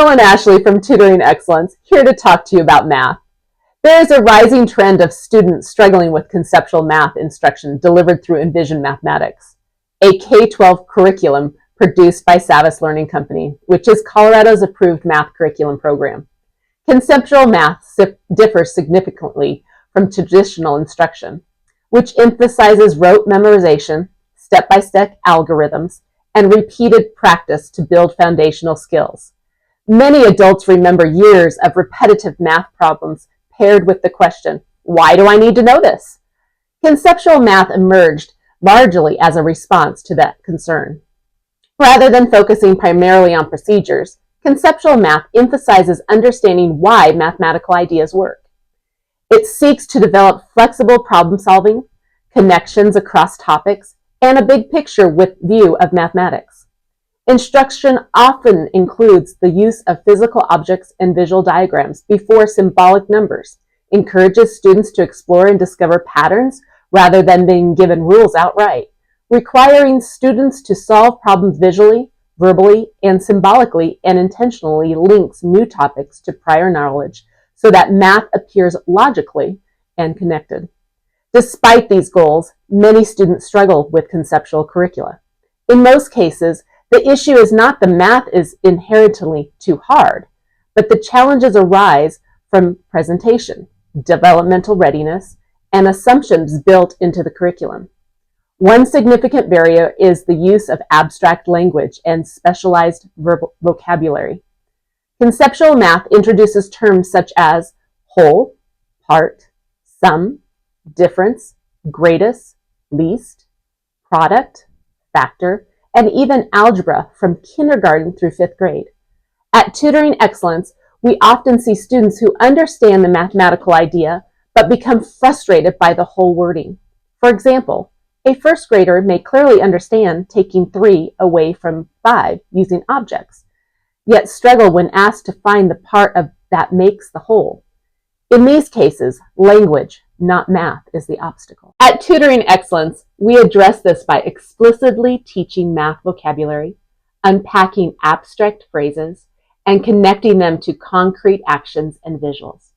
Ellen Ashley from Tutoring Excellence, here to talk to you about math. There is a rising trend of students struggling with conceptual math instruction delivered through Envision Mathematics, a K-12 curriculum produced by Savvis Learning Company, which is Colorado's approved math curriculum program. Conceptual math differs significantly from traditional instruction, which emphasizes rote memorization, step-by-step algorithms, and repeated practice to build foundational skills. Many adults remember years of repetitive math problems paired with the question, why do I need to know this? Conceptual math emerged largely as a response to that concern. Rather than focusing primarily on procedures, conceptual math emphasizes understanding why mathematical ideas work. It seeks to develop flexible problem solving, connections across topics, and a big picture view of mathematics. Instruction often includes the use of physical objects and visual diagrams before symbolic numbers, encourages students to explore and discover patterns rather than being given rules outright, requiring students to solve problems visually, verbally, and symbolically, and intentionally links new topics to prior knowledge so that math appears logically and connected. Despite these goals, many students struggle with conceptual curricula. In most cases, the issue is not the math is inherently too hard, but the challenges arise from presentation, developmental readiness, and assumptions built into the curriculum. One significant barrier is the use of abstract language and specialized vocabulary. Conceptual math introduces terms such as whole, part, sum, difference, greatest, least, product, factor, and even algebra from kindergarten through 5th grade. At Tutoring Excellence, we often see students who understand the mathematical idea but become frustrated by the whole wording. For example, a 1st grader may clearly understand taking 3 away from 5 using objects, yet struggle when asked to find the part of that makes the whole. In these cases, language, not math, is the obstacle. At Tutoring Excellence, we address this by explicitly teaching math vocabulary, unpacking abstract phrases, and connecting them to concrete actions and visuals.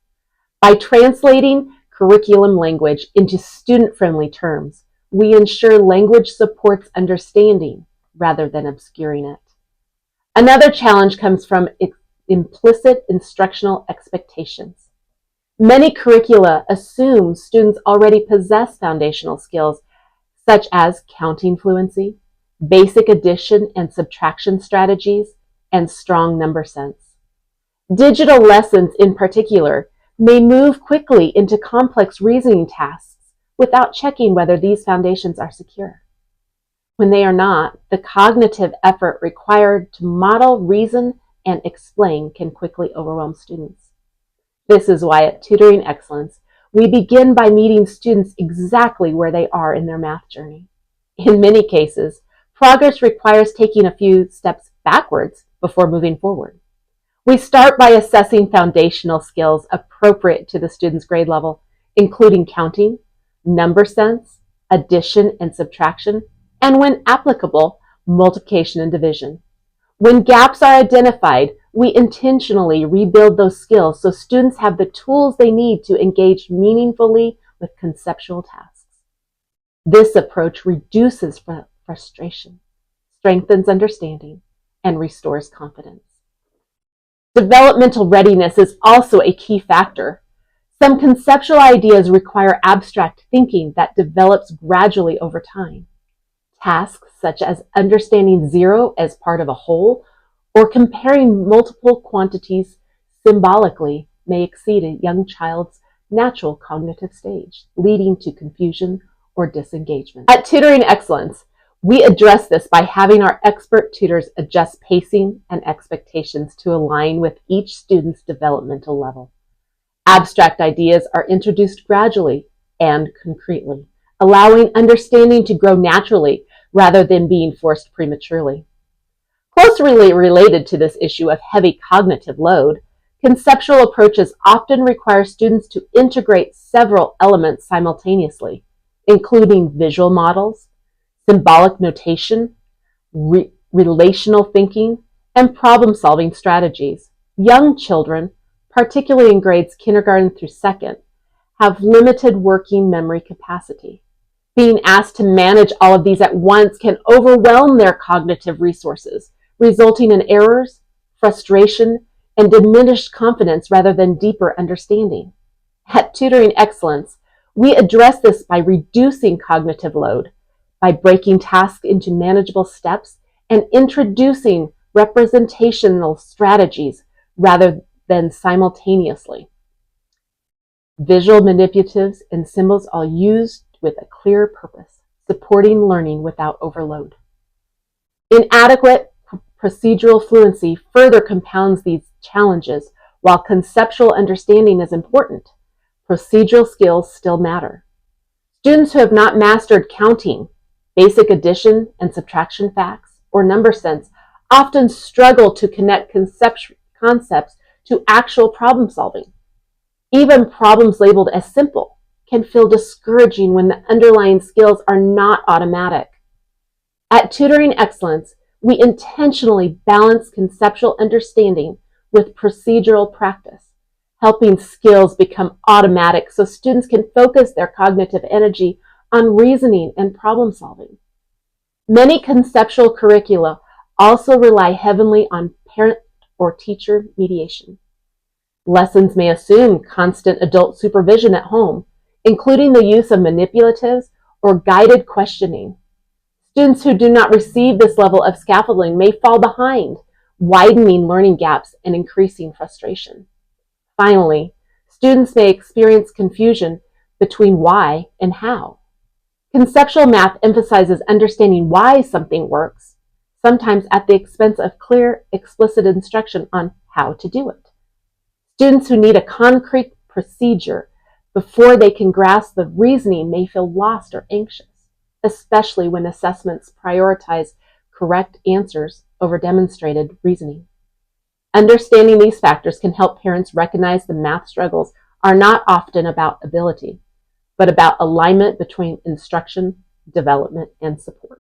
By translating curriculum language into student-friendly terms, we ensure language supports understanding rather than obscuring it. Another challenge comes from implicit instructional expectations. Many curricula assume students already possess foundational skills such as counting fluency, basic addition and subtraction strategies, and strong number sense. Digital lessons in particular may move quickly into complex reasoning tasks without checking whether these foundations are secure. When they are not, the cognitive effort required to model, reason, and explain can quickly overwhelm students. This is why at Tutoring Excellence, we begin by meeting students exactly where they are in their math journey. In many cases, progress requires taking a few steps backwards before moving forward. We start by assessing foundational skills appropriate to the student's grade level, including counting, number sense, addition and subtraction, and when applicable, multiplication and division. When gaps are identified, we intentionally rebuild those skills so students have the tools they need to engage meaningfully with conceptual tasks. This approach reduces frustration, strengthens understanding, and restores confidence. Developmental readiness is also a key factor. Some conceptual ideas require abstract thinking that develops gradually over time. Tasks such as understanding 0 as part of a whole or comparing multiple quantities symbolically may exceed a young child's natural cognitive stage, leading to confusion or disengagement. At Tutoring Excellence, we address this by having our expert tutors adjust pacing and expectations to align with each student's developmental level. Abstract ideas are introduced gradually and concretely, allowing understanding to grow naturally rather than being forced prematurely. Closely related to this issue of heavy cognitive load, conceptual approaches often require students to integrate several elements simultaneously, including visual models, symbolic notation, relational thinking, and problem-solving strategies. Young children, particularly in grades kindergarten through second, have limited working memory capacity. Being asked to manage all of these at once can overwhelm their cognitive resources, resulting in errors, frustration, and diminished confidence rather than deeper understanding. At Tutoring Excellence, we address this by reducing cognitive load, by breaking tasks into manageable steps, and introducing representational strategies rather than simultaneously. Visual manipulatives and symbols are used with a clear purpose, supporting learning without overload. Inadequate procedural fluency further compounds these challenges. While conceptual understanding is important, procedural skills still matter. Students who have not mastered counting, basic addition and subtraction facts, or number sense often struggle to connect concepts to actual problem solving. Even problems labeled as simple can feel discouraging when the underlying skills are not automatic. At Tutoring Excellence, we intentionally balance conceptual understanding with procedural practice, helping skills become automatic so students can focus their cognitive energy on reasoning and problem solving. Many conceptual curricula also rely heavily on parent or teacher mediation. Lessons may assume constant adult supervision at home, including the use of manipulatives or guided questioning. Students who do not receive this level of scaffolding may fall behind, widening learning gaps and increasing frustration. Finally, students may experience confusion between why and how. Conceptual math emphasizes understanding why something works, sometimes at the expense of clear, explicit instruction on how to do it. Students who need a concrete procedure before they can grasp the reasoning may feel lost or anxious, especially when assessments prioritize correct answers over demonstrated reasoning. Understanding these factors can help parents recognize the math struggles are not often about ability, but about alignment between instruction, development, and support.